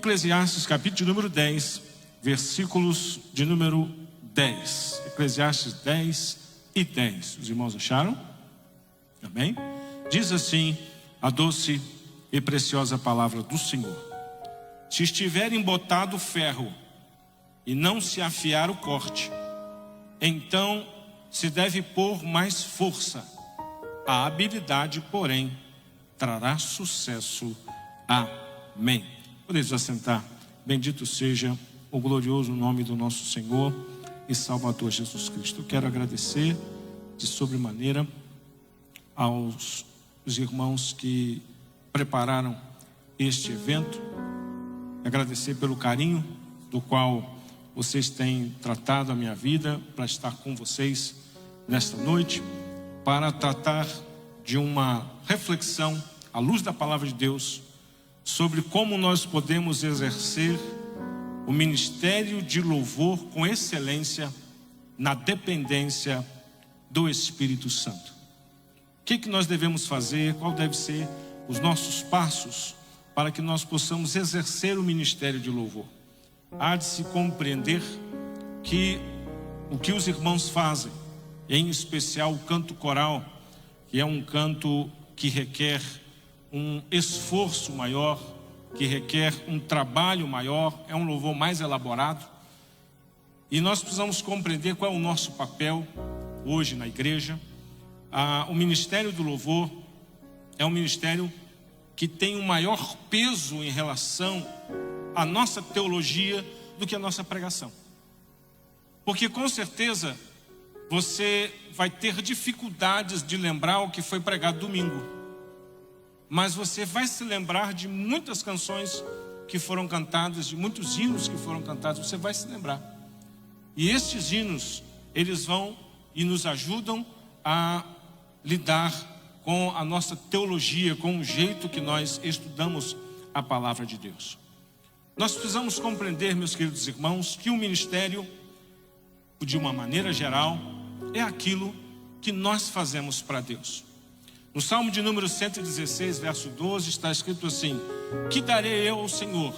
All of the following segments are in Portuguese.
Eclesiastes, capítulo de número 10, versículos de número 10. Eclesiastes 10 e 10. Os irmãos acharam? Amém? Diz assim a doce e preciosa palavra do Senhor: se estiver embotado o ferro e não se afiar o corte, então se deve pôr mais força. A habilidade, porém, trará sucesso. Amém. Podeis assentar. Bendito seja o glorioso nome do nosso Senhor e Salvador Jesus Cristo. Eu quero agradecer de sobremaneira aos irmãos que prepararam este evento, agradecer pelo carinho do qual vocês têm tratado a minha vida para estar com vocês nesta noite, para tratar de uma reflexão à luz da palavra de Deus sobre como nós podemos exercer o ministério de louvor com excelência na dependência do Espírito Santo. O que nós devemos fazer? Qual deve ser os nossos passos para que nós possamos exercer o ministério de louvor? Há de se compreender que o que os irmãos fazem, em especial o canto coral, que é um canto que requer um esforço maior, que requer um trabalho maior, é um louvor mais elaborado, e nós precisamos compreender qual é o nosso papel hoje na igreja. O ministério do louvor é um ministério que tem um maior peso em relação à nossa teologia do que a nossa pregação, porque com certeza você vai ter dificuldades de lembrar o que foi pregado domingo, mas você vai se lembrar de muitas canções que foram cantadas, de muitos hinos que foram cantados, você vai se lembrar. E estes hinos, eles vão e nos ajudam a lidar com a nossa teologia, com o jeito que nós estudamos a palavra de Deus. Nós precisamos compreender, meus queridos irmãos, que o ministério, de uma maneira geral, é aquilo que nós fazemos para Deus. No Salmo de número 116, verso 12, está escrito assim: que darei eu ao Senhor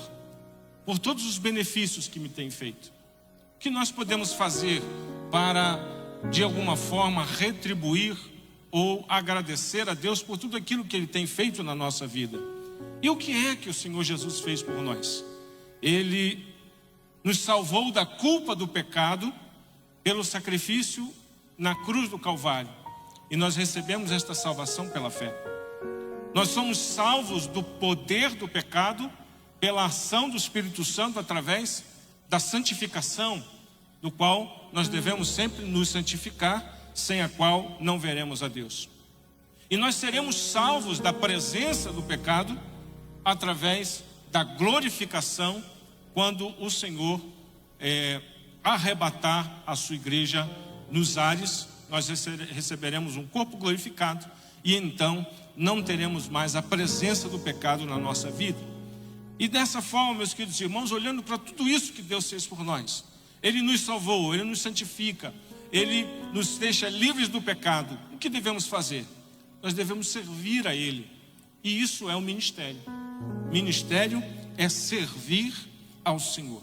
por todos os benefícios que me tem feito? O que nós podemos fazer para, de alguma forma, retribuir ou agradecer a Deus por tudo aquilo que Ele tem feito na nossa vida? E o que é que o Senhor Jesus fez por nós? Ele nos salvou da culpa do pecado pelo sacrifício na cruz do Calvário, e nós recebemos esta salvação pela fé. Nós somos salvos do poder do pecado pela ação do Espírito Santo através da santificação, do qual nós devemos sempre nos santificar, sem a qual não veremos a Deus. E nós seremos salvos da presença do pecado através da glorificação, quando o Senhor arrebatar a sua igreja nos ares. Nós receberemos um corpo glorificado, e então não teremos mais a presença do pecado na nossa vida. E dessa forma, meus queridos irmãos, olhando para tudo isso que Deus fez por nós, Ele nos salvou, Ele nos santifica, Ele nos deixa livres do pecado. O que devemos fazer? Nós devemos servir a Ele, e isso é o ministério. Ministério é servir ao Senhor.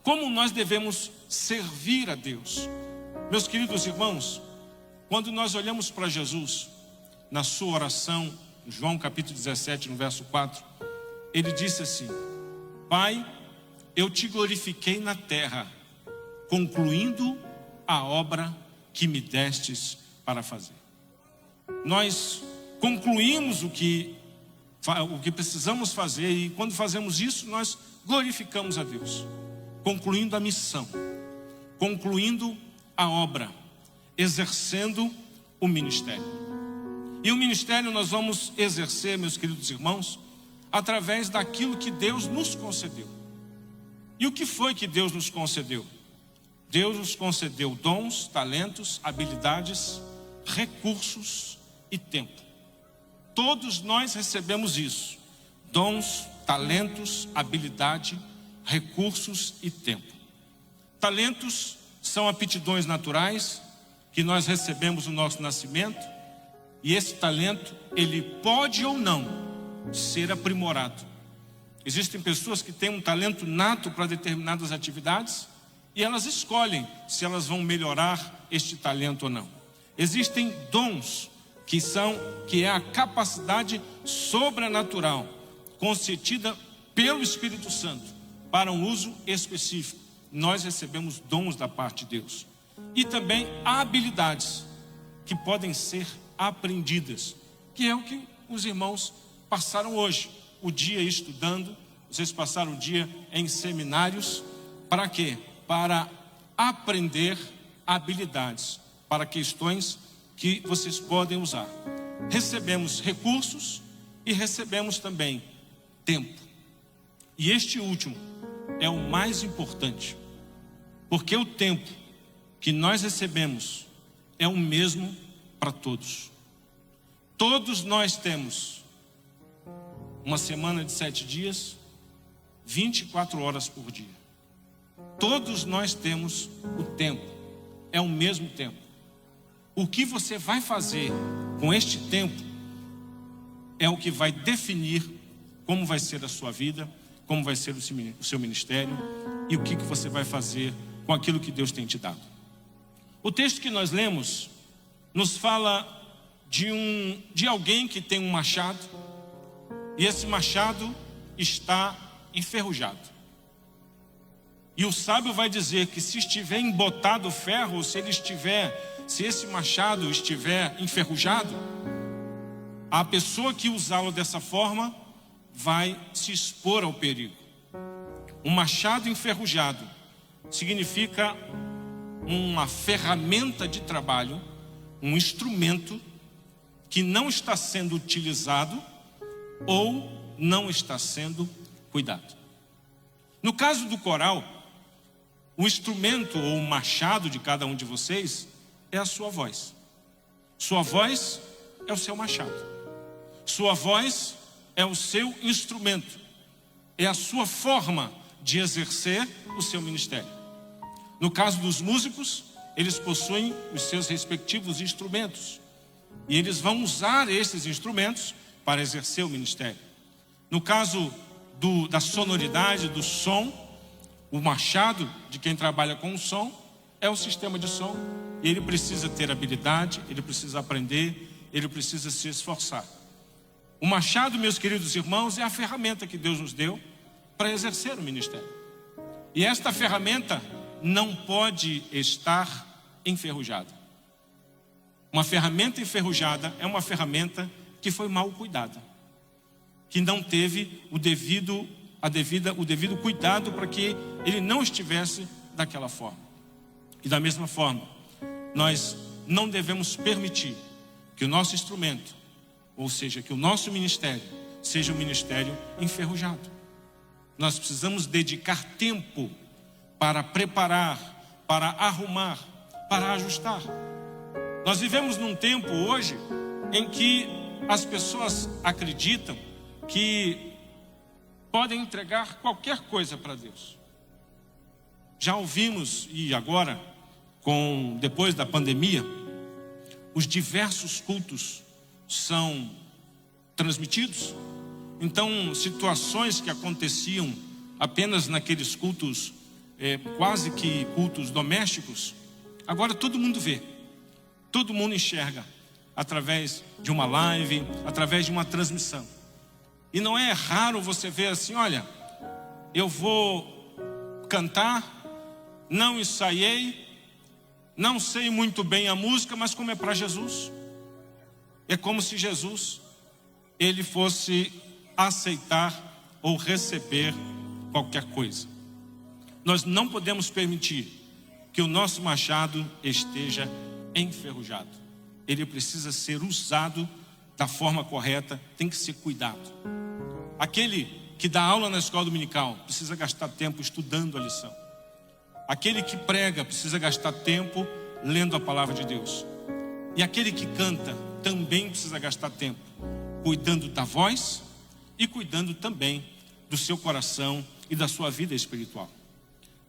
Como nós devemos servir a Deus? Meus queridos irmãos, quando nós olhamos para Jesus, na sua oração, João capítulo 17, no verso 4, Ele disse assim: Pai, eu te glorifiquei na terra, concluindo a obra que me destes para fazer. Nós concluímos o que precisamos fazer, e quando fazemos isso, nós glorificamos a Deus, concluindo a missão, concluindo a obra, exercendo o ministério. E o ministério nós vamos exercer, meus queridos irmãos, através daquilo que Deus nos concedeu. E o que foi que Deus nos concedeu? Deus nos concedeu dons, talentos, habilidades, recursos e tempo. Todos nós recebemos isso: dons, talentos, habilidade, recursos e tempo. Talentos são aptidões naturais que nós recebemos no nosso nascimento, e esse talento, ele pode ou não ser aprimorado. Existem pessoas que têm um talento nato para determinadas atividades e elas escolhem se elas vão melhorar este talento ou não. Existem dons que é a capacidade sobrenatural concedida pelo Espírito Santo para um uso específico. Nós recebemos dons da parte de Deus. E também habilidades que podem ser aprendidas, que é o que os irmãos passaram hoje, o dia estudando. Vocês passaram o dia em seminários. Para quê? Para aprender habilidades, para questões que vocês podem usar. Recebemos recursos e recebemos também tempo. E este último é o mais importante, porque o tempo que nós recebemos é o mesmo para todos. Todos nós temos uma semana de 7 dias, 24 horas por dia. Todos nós temos o tempo, é o mesmo tempo. O que você vai fazer com este tempo é o que vai definir como vai ser a sua vida, como vai ser o seu ministério e o que você vai fazer com aquilo que Deus tem te dado. O texto que nós lemos nos fala de alguém que tem um machado e esse machado está enferrujado. E o sábio vai dizer que se estiver embotado o ferro, se esse machado estiver enferrujado, a pessoa que usá-lo dessa forma vai se expor ao perigo. Um machado enferrujado significa uma ferramenta de trabalho, um instrumento que não está sendo utilizado ou não está sendo cuidado. No caso do coral, o instrumento ou o machado de cada um de vocês é a sua voz. Sua voz é o seu machado. Sua voz é o seu instrumento. É a sua forma de exercer o seu ministério. No caso dos músicos, eles possuem os seus respectivos instrumentos. E eles vão usar esses instrumentos para exercer o ministério. No caso da sonoridade, do som, o machado de quem trabalha com o som é o sistema de som. E ele precisa ter habilidade, ele precisa aprender, ele precisa se esforçar. O machado, meus queridos irmãos, é a ferramenta que Deus nos deu para exercer o ministério. E esta ferramenta não pode estar enferrujada. Uma ferramenta enferrujada é uma ferramenta que foi mal cuidada, que não teve o devido cuidado para que ele não estivesse daquela forma. E da mesma forma, nós não devemos permitir que o nosso instrumento, ou seja, que o nosso ministério, seja um ministério enferrujado. Nós precisamos dedicar tempo para preparar, para arrumar, para ajustar. Nós vivemos num tempo hoje em que as pessoas acreditam que podem entregar qualquer coisa para Deus. Já ouvimos, e agora, depois da pandemia, os diversos cultos são transmitidos. Então, situações que aconteciam apenas naqueles cultos, quase que cultos domésticos, agora todo mundo vê, todo mundo enxerga, através de uma live, através de uma transmissão. E não é raro você ver assim, olha, eu vou cantar, não ensaiei, não sei muito bem a música, mas como é para Jesus, é como se Jesus, ele fosse aceitar ou receber qualquer coisa. Nós não podemos permitir que o nosso machado esteja enferrujado. Ele precisa ser usado da forma correta, tem que ser cuidado. Aquele que dá aula na escola dominical precisa gastar tempo estudando a lição. Aquele que prega precisa gastar tempo lendo a palavra de Deus. E aquele que canta também precisa gastar tempo cuidando da voz e cuidando também do seu coração e da sua vida espiritual.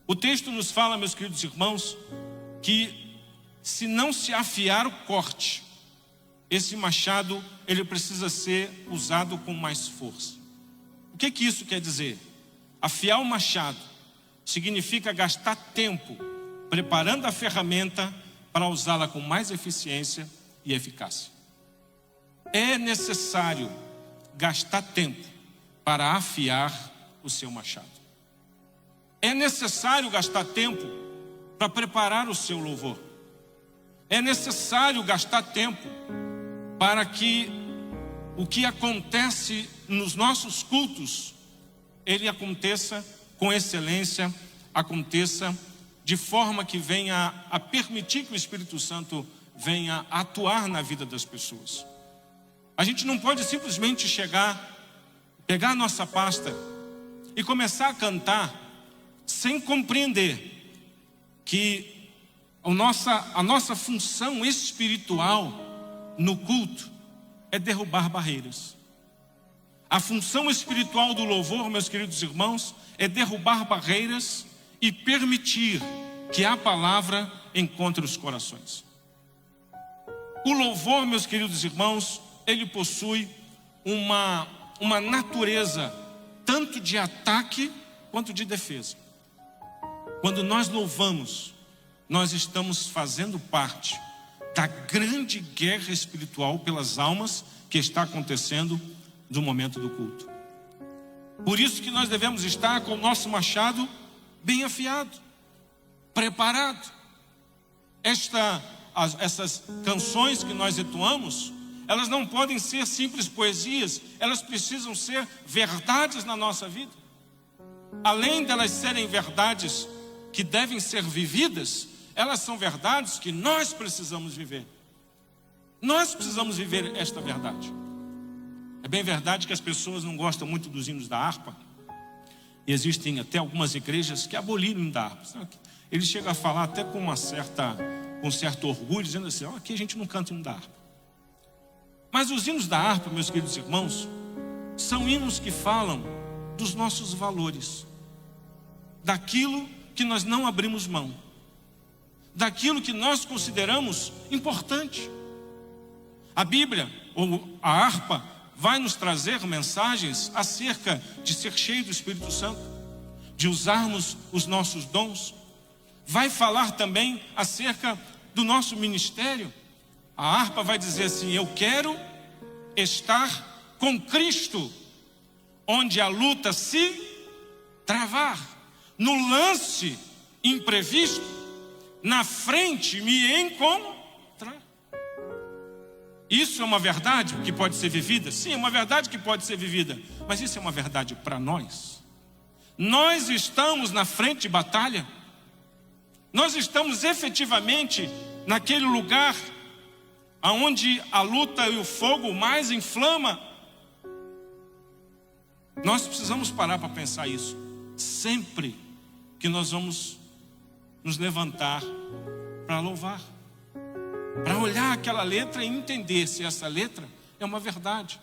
O texto nos fala, meus queridos irmãos, que se não se afiar o corte, esse machado ele precisa ser usado com mais força. O que isso quer dizer? Afiar o machado significa gastar tempo preparando a ferramenta para usá-la com mais eficiência e eficácia. É necessário gastar tempo para afiar o seu machado. É necessário gastar tempo para preparar o seu louvor. É necessário gastar tempo para que o que acontece nos nossos cultos, ele aconteça com excelência, aconteça de forma que venha a permitir que o Espírito Santo venha a atuar na vida das pessoas. A gente não pode simplesmente chegar, pegar a nossa pasta e começar a cantar sem compreender que a nossa função espiritual no culto é derrubar barreiras. A função espiritual do louvor, meus queridos irmãos, é derrubar barreiras e permitir que a palavra encontre os corações. O louvor, meus queridos irmãos, ele possui uma natureza tanto de ataque quanto de defesa. Quando nós louvamos, nós estamos fazendo parte da grande guerra espiritual pelas almas que está acontecendo no momento do culto. Por isso que nós devemos estar com o nosso machado bem afiado, preparado. Essas canções que nós entoamos, elas não podem ser simples poesias, elas precisam ser verdades na nossa vida. Além delas serem verdades que devem ser vividas, elas são verdades que nós precisamos viver. Nós precisamos viver esta verdade. É bem verdade que as pessoas não gostam muito dos hinos da harpa. E existem até algumas igrejas que aboliram o hino da harpa. Eles chegam a falar até com um certo orgulho, dizendo assim: aqui a gente não canta o hino da harpa. Mas os hinos da harpa, meus queridos irmãos, são hinos que falam dos nossos valores, daquilo que nós não abrimos mão, daquilo que nós consideramos importante. A Bíblia, ou a harpa, vai nos trazer mensagens acerca de ser cheio do Espírito Santo, de usarmos os nossos dons. Vai falar também acerca do nosso ministério. A harpa vai dizer assim: eu quero estar com Cristo, onde a luta se travar, no lance imprevisto, na frente me encontrar. Isso é uma verdade que pode ser vivida? Sim, é uma verdade que pode ser vivida. Mas isso é uma verdade para nós? Nós estamos na frente de batalha? Nós estamos efetivamente naquele lugar onde a luta e o fogo mais inflama? Nós precisamos parar para pensar isso. Sempre que nós vamos nos levantar para louvar, para olhar aquela letra e entender se essa letra é uma verdade.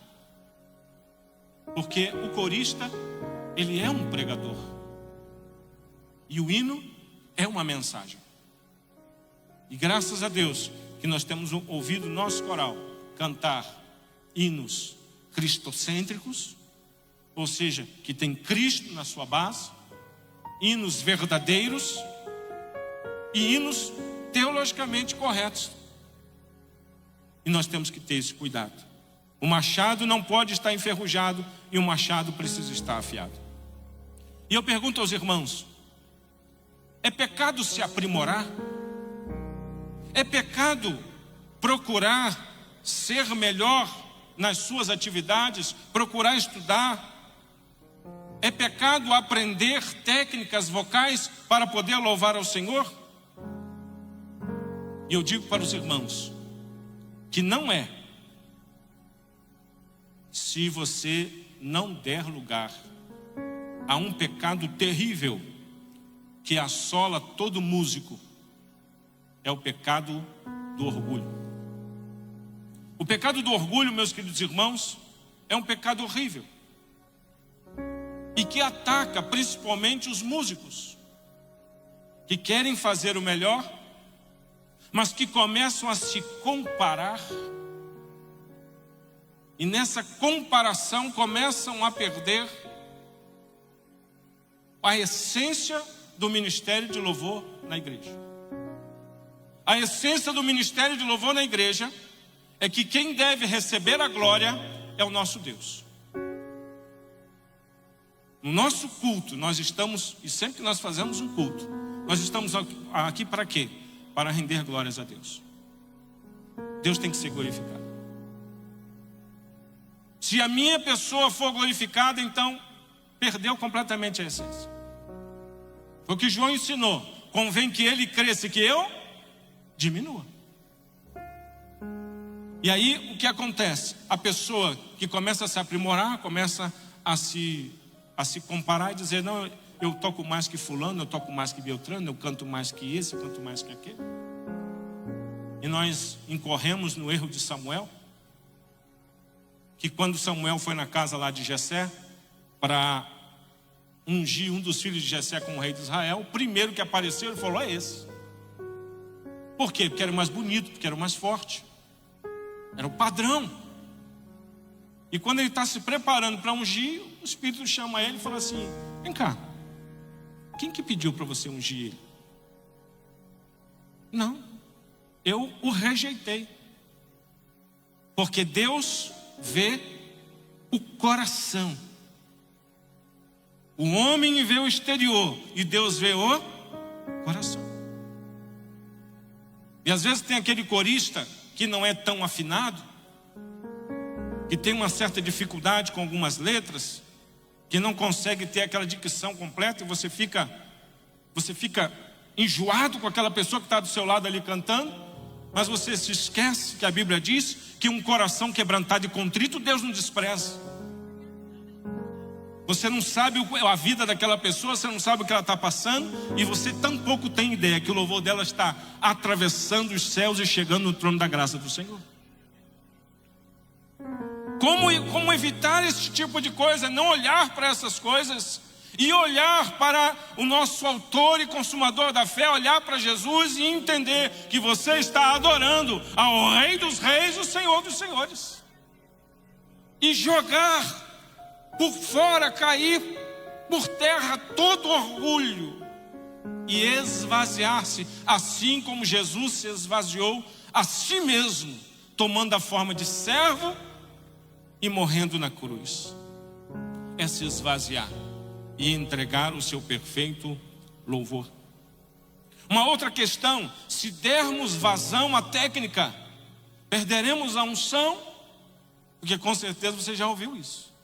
Porque o corista, ele é um pregador, e o hino é uma mensagem. E graças a Deus que nós temos ouvido nosso coral cantar hinos cristocêntricos, ou seja, que tem Cristo na sua base, hinos verdadeiros e hinos teologicamente corretos. E nós temos que ter esse cuidado. O machado não pode estar enferrujado e o machado precisa estar afiado. E eu pergunto aos irmãos: é pecado se aprimorar? É pecado procurar ser melhor nas suas atividades, procurar estudar? É pecado aprender técnicas vocais para poder louvar ao Senhor? E eu digo para os irmãos que não é, se você não der lugar a um pecado terrível que assola todo músico. É o pecado do orgulho. O pecado do orgulho, meus queridos irmãos, é um pecado horrível e que ataca principalmente os músicos que querem fazer o melhor, mas que começam a se comparar, e nessa comparação começam a perder a essência do ministério de louvor na igreja. A essência do ministério de louvor na igreja é que quem deve receber a glória é o nosso Deus. No nosso culto, nós estamos, e sempre que nós fazemos um culto, nós estamos aqui para quê? Para render glórias a Deus. Deus tem que ser glorificado. Se a minha pessoa for glorificada, então perdeu completamente a essência. Foi o que João ensinou. Convém que ele cresça e que eu diminua. E aí o que acontece? A pessoa que começa a se aprimorar, começa a se comparar e dizer: não, eu toco mais que fulano, eu toco mais que Beltrano, eu canto mais que esse, eu canto mais que aquele. E nós incorremos no erro de Samuel, que quando Samuel foi na casa lá de Jessé para ungir um dos filhos de Jessé como rei de Israel, o primeiro que apareceu, ele falou: é esse. Por quê? Porque era o mais bonito, porque era o mais forte, era o padrão. E quando ele está se preparando para ungir, o Espírito chama ele e fala assim: vem cá, quem que pediu para você ungir ele? Não, eu o rejeitei. Porque Deus vê o coração. O homem vê o exterior e Deus vê o coração. E às vezes tem aquele corista que não é tão afinado, que tem uma certa dificuldade com algumas letras, que não consegue ter aquela dicção completa, e você fica enjoado com aquela pessoa que está do seu lado ali cantando, mas você se esquece que a Bíblia diz que um coração quebrantado e contrito Deus não despreza. Você não sabe a vida daquela pessoa, você não sabe o que ela está passando, e você tampouco tem ideia que o louvor dela está atravessando os céus e chegando no trono da graça do Senhor. Como evitar esse tipo de coisa? Não olhar para essas coisas e olhar para o nosso autor e consumador da fé, olhar para Jesus e entender que você está adorando ao Rei dos Reis, o Senhor dos Senhores, e jogar por fora, cair por terra todo orgulho e esvaziar-se, assim como Jesus se esvaziou a si mesmo, tomando a forma de servo e morrendo na cruz. É se esvaziar e entregar o seu perfeito louvor. Uma outra questão: se dermos vazão à técnica, perderemos a unção, porque com certeza você já ouviu isso.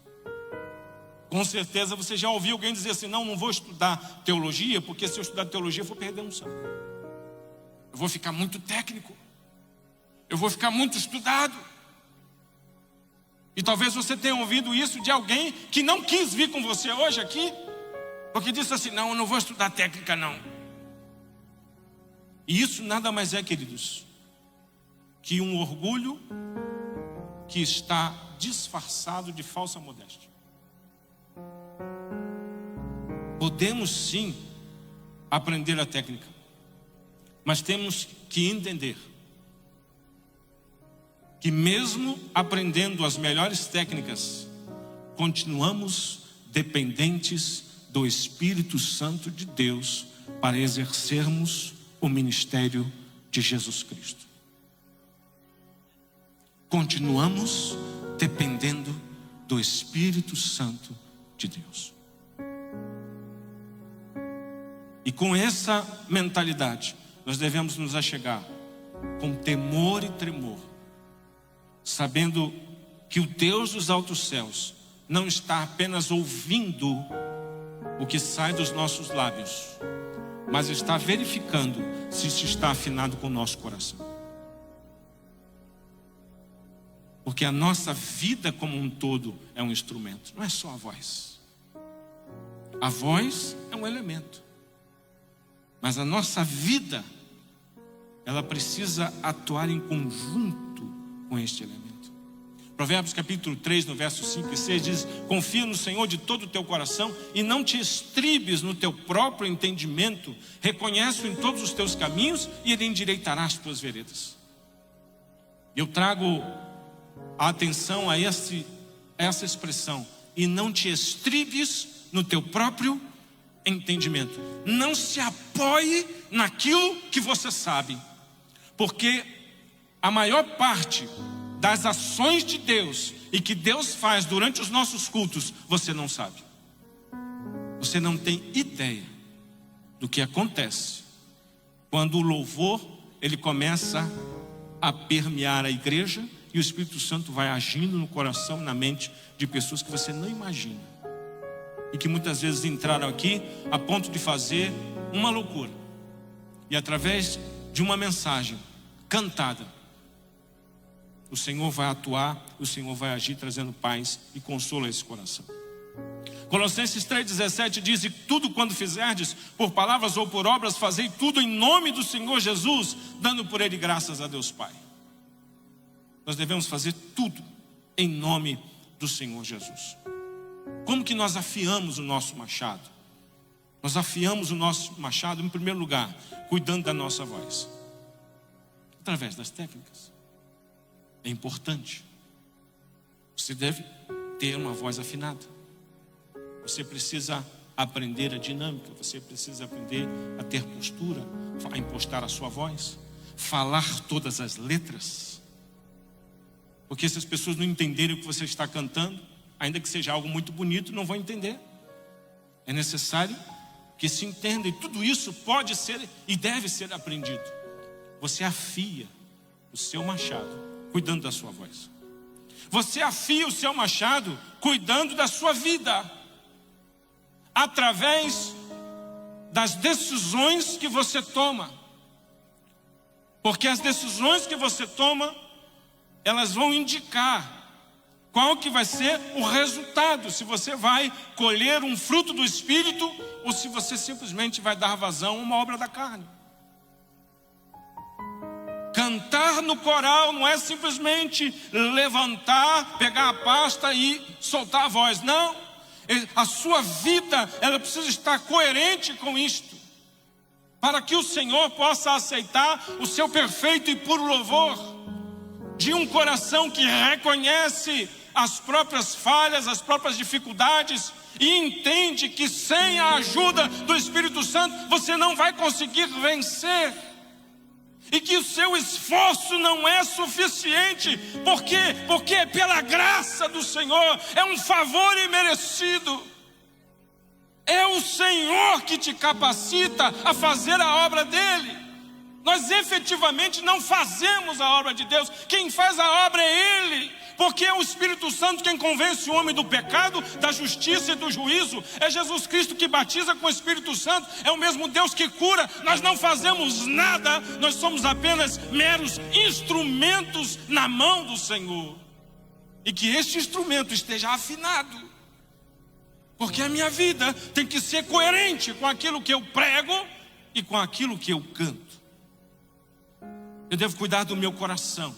Com certeza você já ouviu alguém dizer assim: não vou estudar teologia, porque se eu estudar teologia eu vou perder a unção. Eu vou ficar muito técnico, eu vou ficar muito estudado. E talvez você tenha ouvido isso de alguém que não quis vir com você hoje aqui, porque disse assim: não, eu não vou estudar técnica não. E isso nada mais é, queridos, que um orgulho que está disfarçado de falsa modéstia. Podemos sim aprender a técnica, mas temos que entender que mesmo aprendendo as melhores técnicas, continuamos dependentes do Espírito Santo de Deus para exercermos o ministério de Jesus Cristo. Continuamos dependendo do Espírito Santo de Deus. E com essa mentalidade, nós devemos nos achegar com temor e tremor, sabendo que o Deus dos altos céus não está apenas ouvindo o que sai dos nossos lábios, mas está verificando se isso está afinado com o nosso coração. Porque a nossa vida como um todo é um instrumento, não é só a voz. A voz é um elemento, mas a nossa vida, ela precisa atuar em conjunto com este elemento. Provérbios capítulo 3, no verso 5 e 6 diz: confia no Senhor de todo o teu coração e não te estribes no teu próprio entendimento, reconhece-o em todos os teus caminhos e ele endireitará as tuas veredas. Eu trago a atenção a essa expressão: e não te estribes no teu próprio entendimento. Não se apoie naquilo que você sabe, porque a maior parte das ações de Deus e que Deus faz durante os nossos cultos, você não sabe. Você não tem ideia do que acontece quando o louvor ele começa a permear a igreja e o Espírito Santo vai agindo no coração, na mente de pessoas que você não imagina e que muitas vezes entraram aqui a ponto de fazer uma loucura, e através de uma mensagem cantada, o Senhor vai atuar, o Senhor vai agir trazendo paz e consolo a esse coração. Colossenses 3,17 diz: e tudo quando fizerdes, por palavras ou por obras, fazei tudo em nome do Senhor Jesus, dando por ele graças a Deus Pai. Nós devemos fazer tudo em nome do Senhor Jesus. Como que nós afiamos o nosso machado? Nós afiamos o nosso machado, em primeiro lugar, cuidando da nossa voz, através das técnicas. É importante. Você deve ter uma voz afinada. Você precisa aprender a dinâmica. Você precisa aprender a ter postura, a impostar a sua voz, falar todas as letras. Porque se as pessoas não entenderem o que você está cantando, ainda que seja algo muito bonito, não vão entender. É necessário que se entenda, e tudo isso pode ser e deve ser aprendido. Você afia o seu machado cuidando da sua voz. Você afia o seu machado cuidando da sua vida, através das decisões que você toma. Porque as decisões que você toma, elas vão indicar qual que vai ser o resultado, se você vai colher um fruto do Espírito ou se você simplesmente vai dar vazão a uma obra da carne. Cantar no coral não é simplesmente levantar, pegar a pasta e soltar a voz. Não, a sua vida, ela precisa estar coerente com isto, para que o Senhor possa aceitar o seu perfeito e puro louvor, de um coração que reconhece as próprias falhas, as próprias dificuldades, e entende que sem a ajuda do Espírito Santo, você não vai conseguir vencer. E que o seu esforço não é suficiente. Por quê? Porque é pela graça do Senhor, é um favor imerecido. É o Senhor que te capacita a fazer a obra dele. Nós efetivamente não fazemos a obra de Deus. Quem faz a obra é Ele. Porque é o Espírito Santo quem convence o homem do pecado, da justiça e do juízo. É Jesus Cristo que batiza com o Espírito Santo. É o mesmo Deus que cura. Nós não fazemos nada. Nós somos apenas meros instrumentos na mão do Senhor. E que este instrumento esteja afinado. Porque a minha vida tem que ser coerente com aquilo que eu prego e com aquilo que eu canto. Eu devo cuidar do meu coração.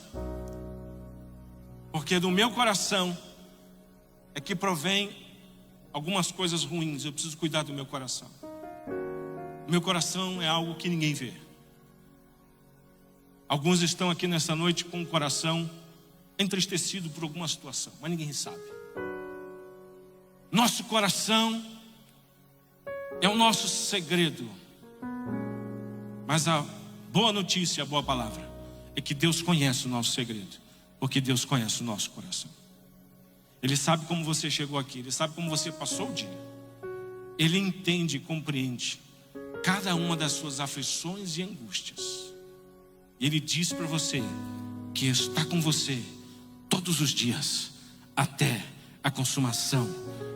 Porque do meu coração é que provém algumas coisas ruins. Eu preciso cuidar do meu coração. O meu coração é algo que ninguém vê. Alguns estão aqui nessa noite com o coração entristecido por alguma situação, mas ninguém sabe. Nosso coração é o nosso segredo. Mas a boa notícia, a boa palavra, é que Deus conhece o nosso segredo. Porque Deus conhece o nosso coração. Ele sabe como você chegou aqui. Ele sabe como você passou o dia. Ele entende e compreende cada uma das suas aflições e angústias. E Ele diz para você que está com você todos os dias, até a consumação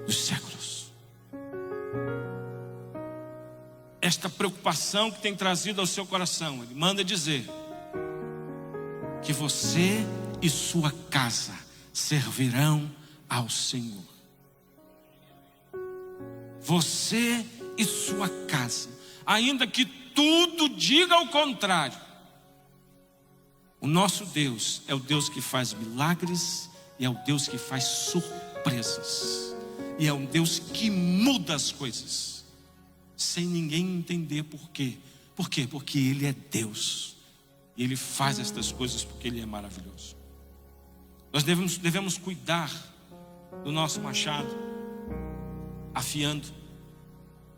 dos séculos. Esta preocupação que tem trazido ao seu coração, Ele manda dizer que você e sua casa servirão ao Senhor. Você e sua casa, ainda que tudo diga ao contrário, o nosso Deus é o Deus que faz milagres, e é o Deus que faz surpresas, e é um Deus que muda as coisas sem ninguém entender por quê. Por quê? Porque Ele é Deus, e Ele faz estas coisas porque Ele é maravilhoso. Nós devemos cuidar do nosso machado, afiando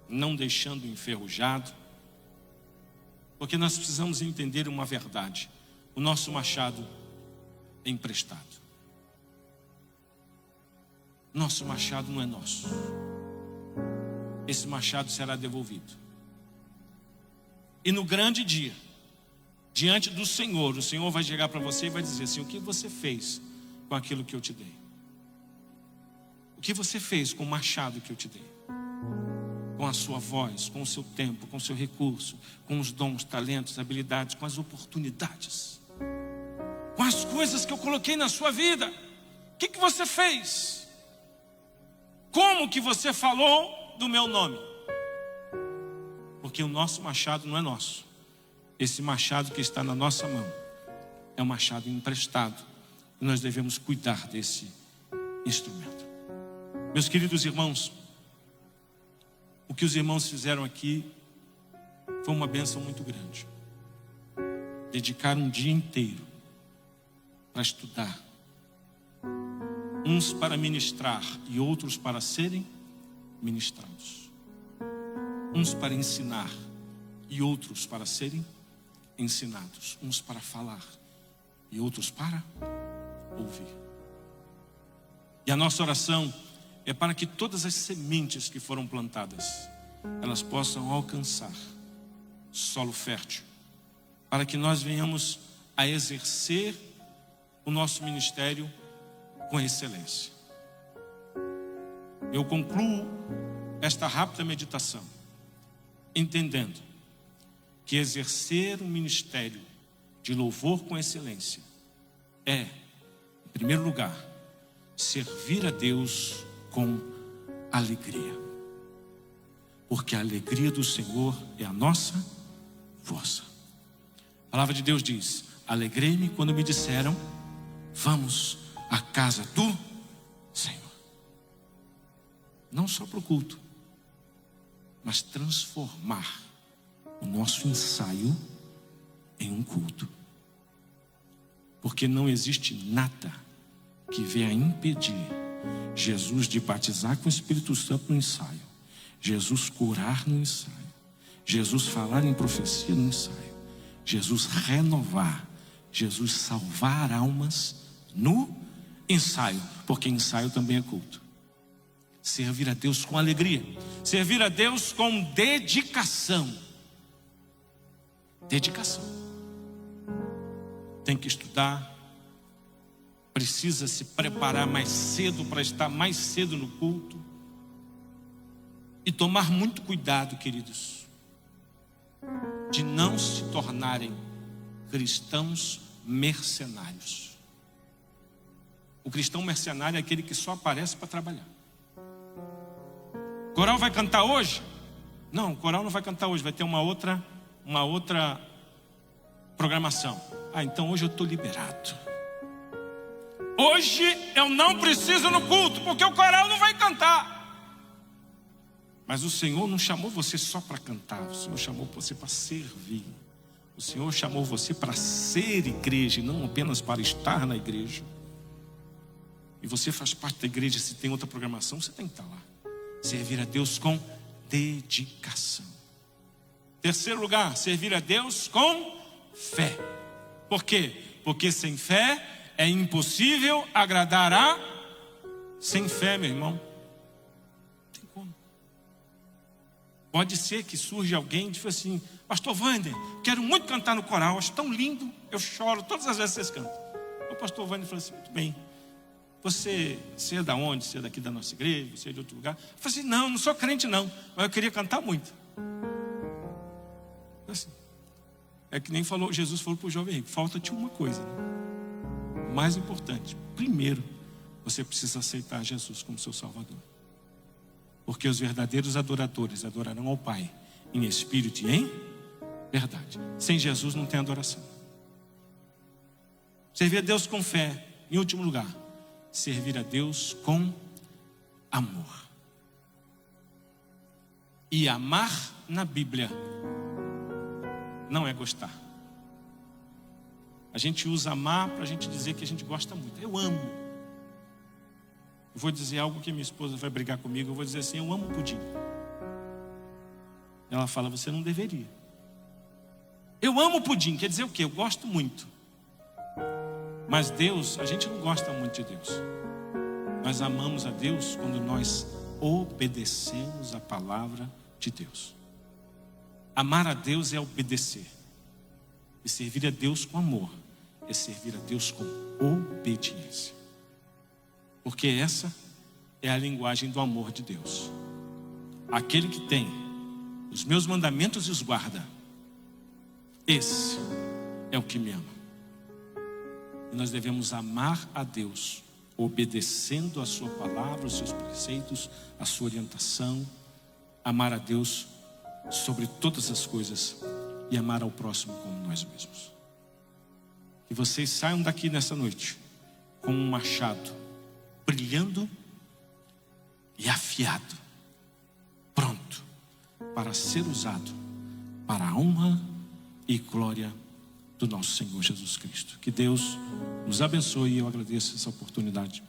não deixando enferrujado. Porque nós precisamos entender uma verdade: o nosso machado é emprestado. Nosso machado não é nosso. Esse machado será devolvido. E no grande dia, diante do Senhor, o Senhor vai chegar para você e vai dizer assim: o que você fez com aquilo que eu te dei? O que você fez com o machado que eu te dei? Com a sua voz, com o seu tempo, com o seu recurso, com os dons, talentos, habilidades, com as oportunidades, com as coisas que eu coloquei na sua vida. O que você fez? Como que você falou do meu nome? Porque o nosso machado não é nosso. Esse machado que está na nossa mão é um machado emprestado, e nós devemos cuidar desse instrumento. Meus queridos irmãos, o que os irmãos fizeram aqui foi uma bênção muito grande. Dedicar um dia inteiro para estudar, uns para ministrar e outros para serem ministrados, uns para ensinar e outros para serem ensinados, uns para falar e outros para ouvir. E a nossa oração é para que todas as sementes que foram plantadas, elas possam alcançar solo fértil, para que nós venhamos a exercer o nosso ministério com excelência. Eu concluo esta rápida meditação entendendo que exercer um ministério de louvor com excelência é, em primeiro lugar, servir a Deus com alegria, porque a alegria do Senhor é a nossa força. A palavra de Deus diz: alegrei-me quando me disseram, vamos à casa do Senhor. Não só para o culto, mas transformar o nosso ensaio em um culto. Porque não existe nada que venha impedir Jesus de batizar com o Espírito Santo no ensaio, Jesus curar no ensaio, Jesus falar em profecia no ensaio, Jesus renovar, Jesus salvar almas no ensaio, porque ensaio também é culto. Servir a Deus com alegria, servir a Deus com dedicação. Dedicação. Tem que estudar, precisa se preparar mais cedo para estar mais cedo no culto. E tomar muito cuidado, queridos, de não se tornarem cristãos mercenários. O cristão mercenário é aquele que só aparece para trabalhar. O coral vai cantar hoje? Não, o coral não vai cantar hoje, vai ter uma outra programação. Então hoje eu estou liberado. Hoje eu não preciso no culto, porque o coral não vai cantar. Mas o Senhor não chamou você só para cantar, o Senhor chamou você para servir. O Senhor chamou você para ser igreja, e não apenas para estar na igreja. E você faz parte da igreja, se tem outra programação, você tem que estar lá. Servir a Deus com dedicação. Terceiro lugar, servir a Deus com fé. Por quê? Porque sem fé é impossível agradar a... Sem fé, meu irmão, não tem como. Pode ser que surja alguém e diga assim: pastor Wander, quero muito cantar no coral, acho tão lindo, eu choro todas as vezes que vocês cantam. O pastor Wander falou assim: muito bem, você é da onde? Você é daqui da nossa igreja? Você é de outro lugar? Eu falei assim: não sou crente não, mas eu queria cantar muito. Assim, é que nem Jesus falou para o jovem rico: falta-te uma coisa, né? O mais importante, primeiro, você precisa aceitar Jesus como seu Salvador. Porque os verdadeiros adoradores adorarão ao Pai em espírito e em verdade. Sem Jesus não tem adoração. Servir a Deus com fé. Em último lugar, servir a Deus com amor. E amar na Bíblia não é gostar. A gente usa amar para a gente dizer que a gente gosta muito. Eu amo. Eu vou dizer algo que minha esposa vai brigar comigo. Eu vou dizer assim: eu amo pudim. Ela fala: você não deveria. Eu amo pudim, quer dizer o quê? Eu gosto muito. Mas Deus, a gente não gosta muito de Deus. Nós amamos a Deus quando nós obedecemos a palavra de Deus. Amar a Deus é obedecer. E servir a Deus com amor é servir a Deus com obediência. Porque essa é a linguagem do amor de Deus. Aquele que tem os meus mandamentos e os guarda, esse é o que me ama. E nós devemos amar a Deus, obedecendo a sua palavra, os seus preceitos, a sua orientação. Amar a Deus sobre todas as coisas e amar ao próximo como nós mesmos. Que vocês saiam daqui nessa noite com um machado brilhando e afiado, pronto para ser usado para a honra e glória do nosso Senhor Jesus Cristo. Que Deus nos abençoe e eu agradeço essa oportunidade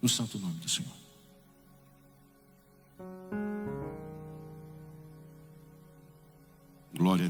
no santo nome do Senhor. Glória a Deus.